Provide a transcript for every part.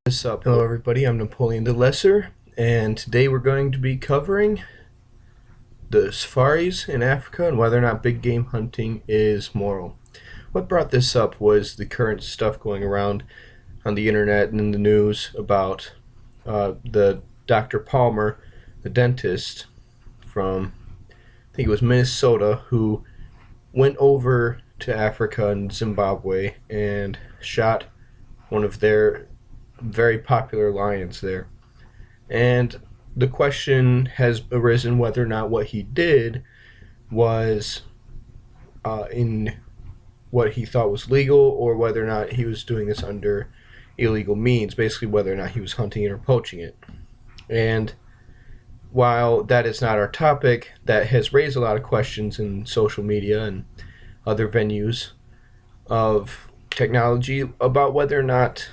What's up? Hello everybody, I'm Napoleon the Lesser, and today we're going to be covering the safaris in Africa and whether or not big game hunting is moral. What brought this up was the current stuff going around on the internet and in the news about the Dr. Palmer, the dentist from, I think it was Minnesota, who went over to Africa and Zimbabwe and shot one of their very popular lions there. And the question has arisen whether or not what he did was in what he thought was legal, or whether or not he was doing this under illegal means, basically whether or not he was hunting it or poaching it. And while that is not our topic, that has raised a lot of questions in social media and other venues of technology about whether or not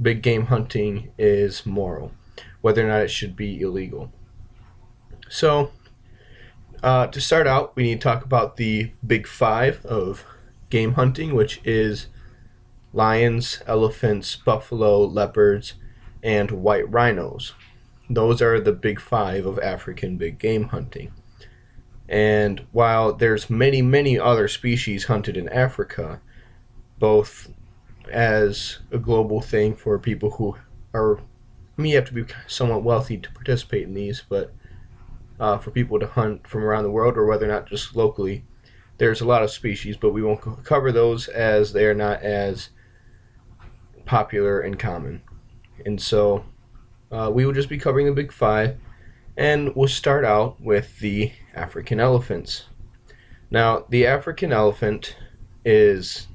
big game hunting is moral, whether or not it should be illegal. So to start out, we need to talk about the big five of game hunting, which is lions, elephants, buffalo, leopards, and white rhinos. Those are the big five of African big game hunting. And while there's many other species hunted in Africa, both as a global thing for people who are, you have to be somewhat wealthy to participate in these, but for people to hunt from around the world, or whether or not just locally, there's a lot of species, but we won't cover those as they are not as popular and common. And so we will just be covering the big five, and we'll start out with the African elephants. Now, the African elephant is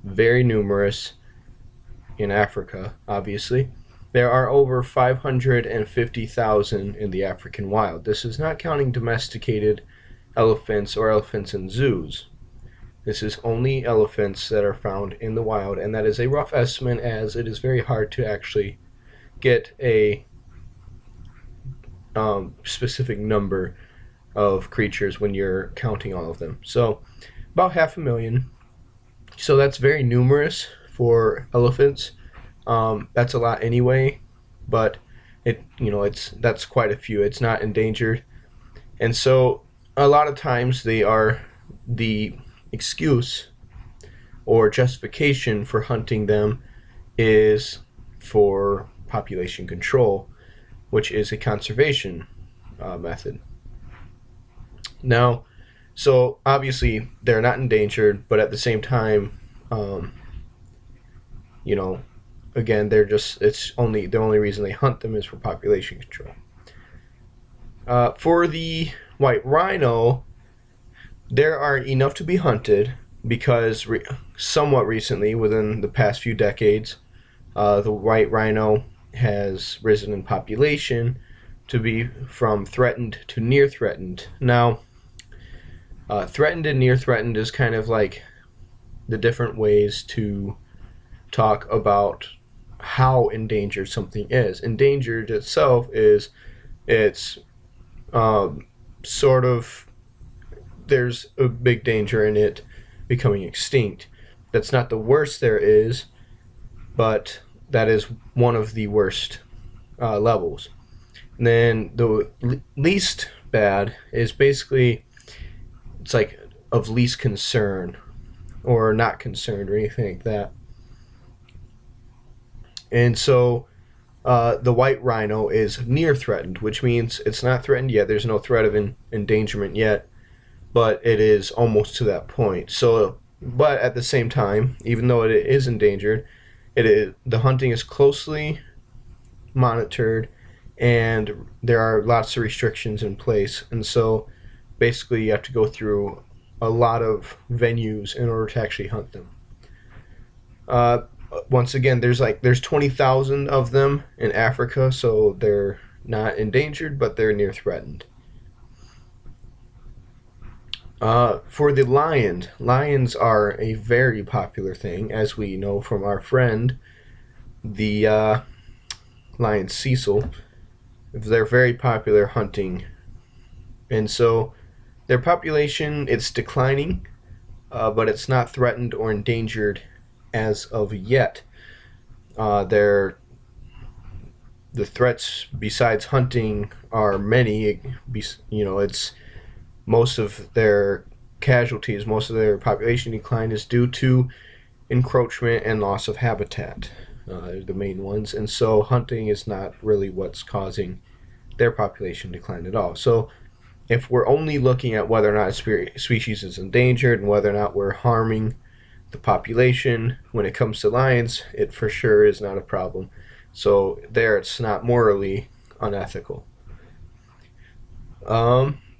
very numerous in Africa, obviously. There are over 550,000 in the African wild. This is not counting domesticated elephants or elephants in zoos. This is only elephants that are found in the wild, and that is a rough estimate, as it is very hard to actually get a specific number of creatures when you're counting all of them. So about 500,000. So that's very numerous for elephants. That's a lot anyway, but that's quite a few. It's not endangered, and so a lot of times they are the excuse or justification for hunting them is for population control, which is a conservation method. Now, so obviously they're not endangered, but at the same time, again, the only reason they hunt them is for population control. For the white rhino, there are enough to be hunted because somewhat recently, within the past few decades, the white rhino has risen in population to be from threatened to near threatened. Now, threatened and near threatened is kind of like the different ways to talk about how endangered something is. Endangered itself is it's sort of, there's a big danger in it becoming extinct. That's not the worst there is, but that is one of the worst levels. And then the least bad is basically, it's like of least concern or not concerned or anything like that. And so the white rhino is near threatened, which means it's not threatened yet. There's no threat of endangerment yet, but it is almost to that point. So, but at the same time, even though it is endangered, the hunting is closely monitored, and there are lots of restrictions in place. And so basically you have to go through a lot of venues in order to actually hunt them. Once again, there's 20,000 of them in Africa, so they're not endangered, but they're near threatened. For the lions are a very popular thing, as we know from our friend, the lion Cecil. They're very popular hunting, and so their population, it's declining, but it's not threatened or endangered as of yet. The threats besides hunting are many. It's most of their casualties, most of their population decline is due to encroachment and loss of habitat, the main ones. And so hunting is not really what's causing their population decline at all. So if we're only looking at whether or not a species is endangered and whether or not we're harming the population when it comes to lions, it for sure is not a problem. So there, it's not morally unethical.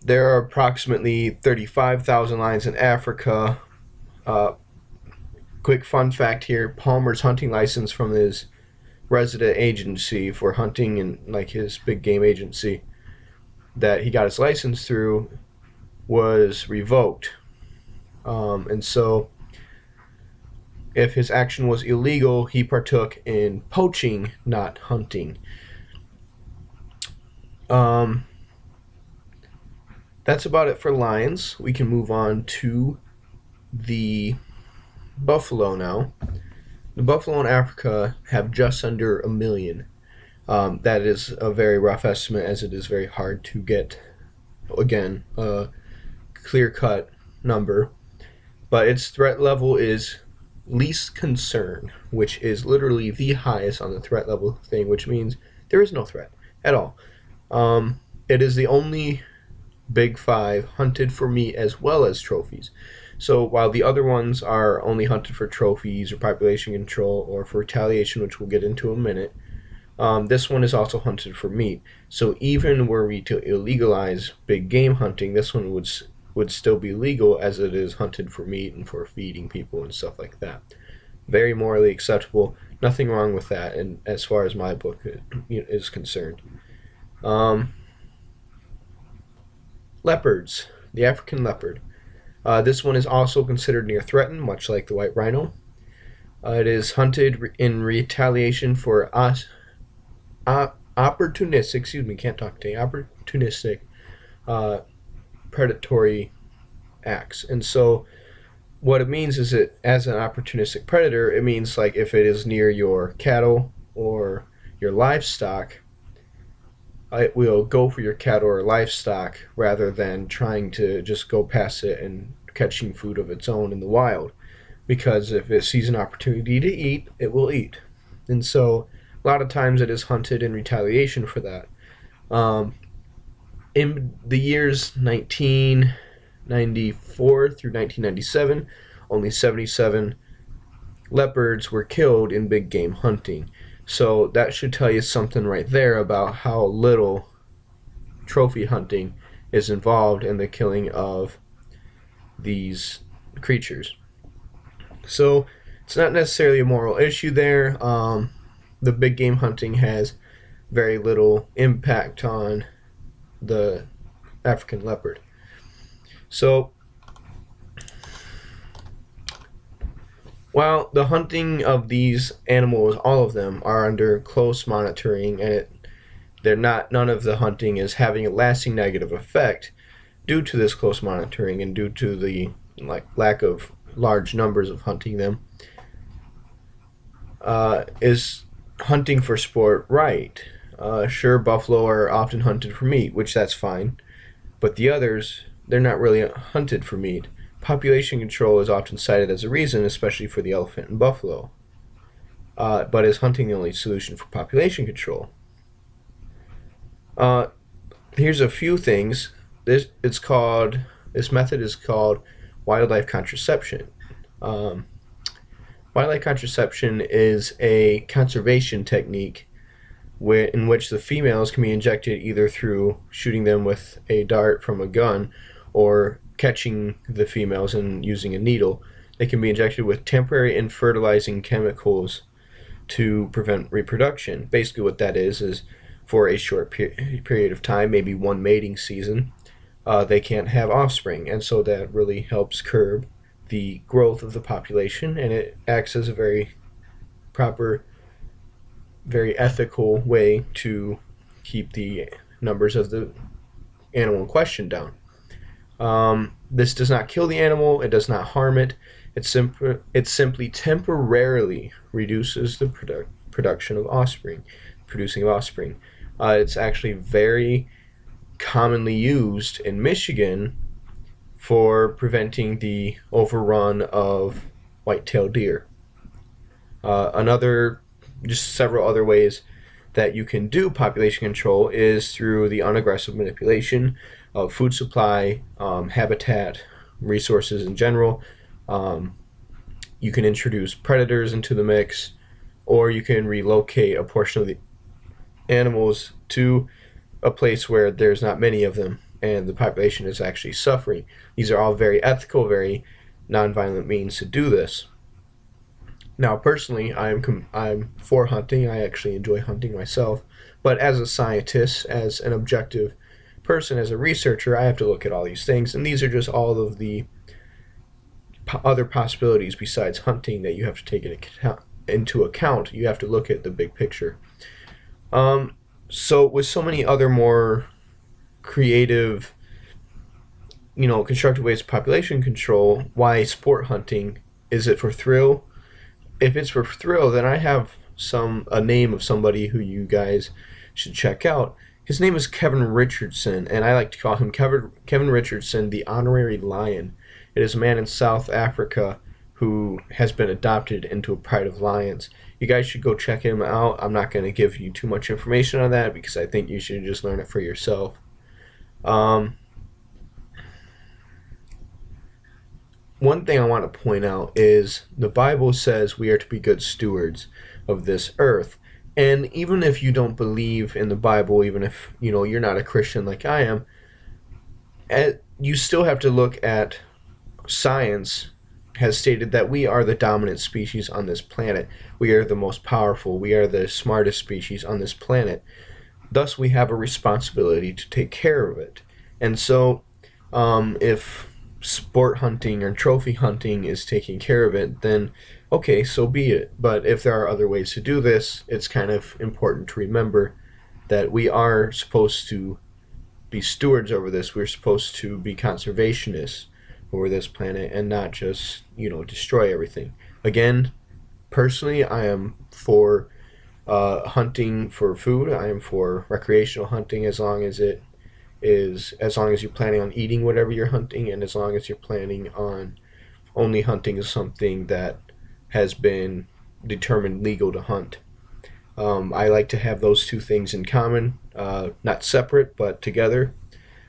There are approximately 35,000 lions in Africa. Quick fun fact here: Palmer's hunting license from his resident agency for hunting, and like his big game agency that he got his license through, was revoked. And so if his action was illegal, he partook in poaching, not hunting. That's about it for lions. We can move on to the buffalo now. The buffalo in Africa have just under 1 million. That is a very rough estimate, as it is very hard to get, again, a clear-cut number. But its threat level is least concern, which is literally the highest on the threat level thing, which means there is no threat at all. It is the only Big Five hunted for meat as well as trophies. So while the other ones are only hunted for trophies or population control or for retaliation, which we'll get into in a minute, this one is also hunted for meat. So even were we to illegalize big game hunting, this one would still be legal, as it is hunted for meat and for feeding people and stuff like that. Very morally acceptable. Nothing wrong with that, and as far as my book is concerned. Leopards, the African leopard. This one is also considered near threatened, much like the white rhino. It is hunted in retaliation for opportunistic predatory acts. And so what it means is that as an opportunistic predator, it means like if it is near your cattle or your livestock, it will go for your cattle or livestock rather than trying to just go past it and catching food of its own in the wild. Because if it sees an opportunity to eat, it will eat. And so a lot of times it is hunted in retaliation for that. In the years 1994 through 1997, only 77 leopards were killed in big game hunting. So that should tell you something right there about how little trophy hunting is involved in the killing of these creatures. So it's not necessarily a moral issue there. The big game hunting has very little impact on the African leopard. So while the hunting of these animals, all of them, are under close monitoring, and none of the hunting is having a lasting negative effect due to this close monitoring and due to the lack of large numbers of hunting them, is hunting for sport right? Sure, buffalo are often hunted for meat, which that's fine, but the others, they're not really hunted for meat. Population control is often cited as a reason, especially for the elephant and buffalo. But is hunting the only solution for population control? Here's a few things. This method is called wildlife contraception. Wildlife contraception is a conservation technique in which the females can be injected either through shooting them with a dart from a gun or catching the females and using a needle They can be injected with temporary and fertilizing chemicals to prevent reproduction. Basically what that is for a short period of time, maybe one mating season, they can't have offspring, and so that really helps curb the growth of the population, and it acts as a very proper, very ethical way to keep the numbers of the animal in question down. This does not kill the animal, it does not harm it, it simply temporarily reduces the production of offspring, producing of offspring. It's actually very commonly used in Michigan for preventing the overrun of white-tailed deer. Just several other ways that you can do population control is through the unaggressive manipulation of food supply, habitat, resources in general. You can introduce predators into the mix, or you can relocate a portion of the animals to a place where there's not many of them and the population is actually suffering. These are all very ethical, very nonviolent means to do this. Now, personally, I'm for hunting. I actually enjoy hunting myself. But as a scientist, as an objective person, as a researcher, I have to look at all these things. And these are just all of the other possibilities besides hunting that you have to take into account. You have to look at the big picture. So with so many other more creative, constructive ways of population control, why sport hunting? Is it for thrill? If it's for thrill, then I have a name of somebody who you guys should check out. His name is Kevin Richardson, and I like to call him Kevin Richardson, the honorary lion. It is a man in South Africa who has been adopted into a pride of lions. You guys should go check him out. I'm not going to give you too much information on that because I think you should just learn it for yourself. One thing I want to point out is the Bible says we are to be good stewards of this earth. And even if you don't believe in the Bible, even if you're not a Christian like I am, you still have to look at science has stated that we are the dominant species on this planet. We are the most powerful. We are the smartest species on this planet. Thus, we have a responsibility to take care of it. And so, if sport hunting or trophy hunting is taking care of it, then okay, so be it. But if there are other ways to do this, it's kind of important to remember that we are supposed to be stewards over this. We're supposed to be conservationists over this planet and not just, destroy everything. Again, personally, I am for hunting for food. I am for recreational hunting as long as you're planning on eating whatever you're hunting, and as long as you're planning on only hunting something that has been determined legal to hunt. I like to have those two things in common, not separate, but together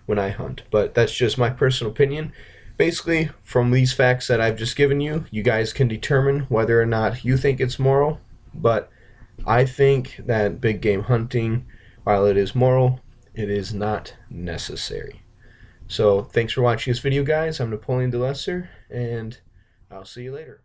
when I hunt. But that's just my personal opinion. Basically, from these facts that I've just given you, you guys can determine whether or not you think it's moral. But I think that big game hunting, while it is moral, it is not necessary. So thanks for watching this video, guys. I'm Napoleon the Lesser, and I'll see you later.